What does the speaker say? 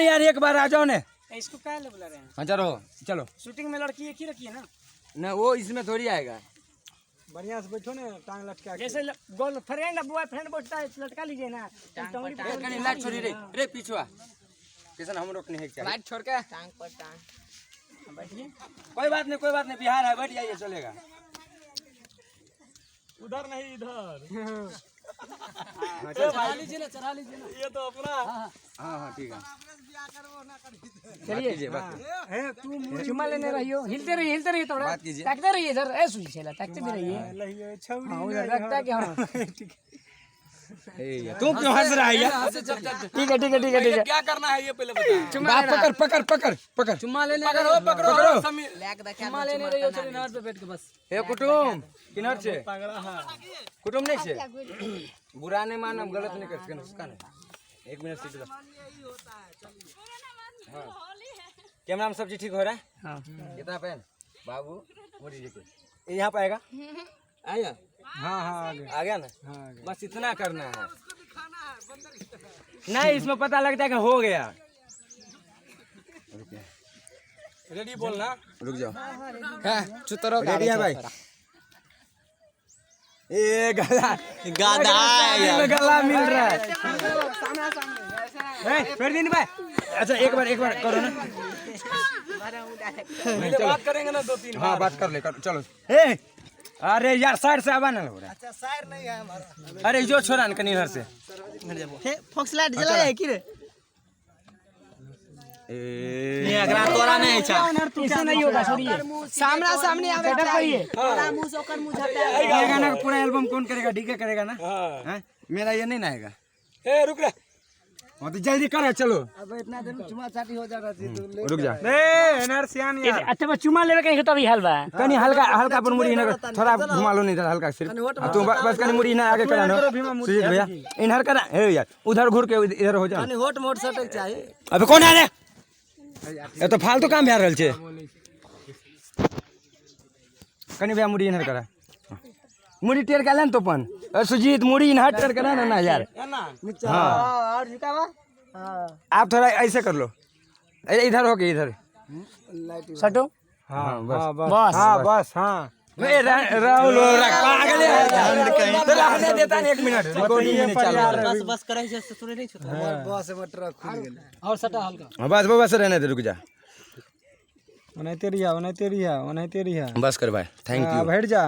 यार एक बार आ जाओ ने। इसको क्या ले बुला रहे हैं? हाँ चलो चलो। शूटिंग में लड़की एक ही रखी है ना? ना वो इसमें थोड़ी आएगा। बढ़िया से बैठो ना, टांग लटका के। जैसे गर्लफ्रेंड बॉयफ्रेंड बैठता है लटका लीजिए ना। लाइट छोड़ी रे रे पीछुआ किसान हम रोकने है क्या? लाइट छोड़ के टांग पर टांग बैठिए। कोई बात नहीं बिहार है, बैठ जाइए चलेगा। उधर नहीं इधर। चढ़ा लीजिए ना ये तो अपना। हाँ ठीक है चलिए। बात चुम्मा लेने रहियो, हिलते रहिए थोड़ा, बात कीजिए। ताकते रहिए इधर। ए सुई छेला ताकते भी रहिए। लहिए छौरी। हाँ उधर रखता क्या? हाँ तू क्यों हंस रहा है यार? ठीक है। क्या करना है ये पहले बता। पकड़ चुम्मा लेने पकड़ो। चुम्मा लेने रहियो, चलिए नार पे बैठ के बस। ए कुटुम किनार से कुटुम नहीं से बुरा नहीं मानम, गलत नहीं कर सकते उसका नहीं। 1 मिनट सीट दो। हाँ कैमरा में सब चीज ठीक हो रहा है? हाँ कितना पेन बाबू मोदी जी को यहाँ पे आएगा? आया? हाँ आ गया ना? हाँ बस इतना करना है। नहीं इसमें पता लगता है कि हो गया। रेडी बोलना। रुक जाओ। चुतरो रेडी है भाई? ये गला गला मिल रहा है। फिर दिन भाई अच्छा एक बार करो ना। बात करेंगे ना 2-3। हाँ बात कर ले चलो। ए अरे यार साइड से आवा ना हो रहा। अच्छा शायर नहीं है हमारा। अरे जो छोड़ा ना कहीं घर से। फॉक्स लाइट जला है कि रे? ये अगर तोरा नहीं अच्छा ऐसे नहीं होगा, छोड़िए। सामने आवे चाहिए। हाँ। मुंह से ओकर मुंह झपटा है। ये गाना का पूरा एल्बम कौन करेगा? डीके करेगा ना? हाँ? मेरा ये नहीं ना आएगा। ए रुक रे। हाँ तो जल्दी करो चलो। अब इतना देर में चुमा चाटी हो जा रहा थी। रुक जा। ए नरसियान यार। अच्छा बस चुमा लेवे कहीं तो अभी हल बा। कहीं हल्का पर मुड़ी ना थोड़ा घुमा लो नहीं हल्का सिर्फ। तू बस कहीं मुड़ी ना आगे करा ना सुजीत भैया इधर करा। ए यार उधर घूर के इधर हो जा। होट मोट सटक चाहिए। अबे कौन आ रे? ये तो फालतू काम भे रहल छे। कनी भैया मुड़ी इधर करा। मुड़ी टेर के लेन तो पन सुजीत मुड़ी इधर टेर करा ना यार। हाँ और झुकावा। हां आप थोड़ा ऐसे कर लो। इधर हो गए इधर सटो। हाँ बस बस हाँ बस हाँ। राहुल पागल है तो रहने देता नहीं 1 मिनट रिकॉर्डिंग में चल रहा है। बस करे से सुरे नहीं छुटा। बस में ट्रक खुल गेल। और सटा हल्का। हाँ बस रहने दे रुक जा। ओनाइते रिया बस कर भाई थैंक यू। हट जा।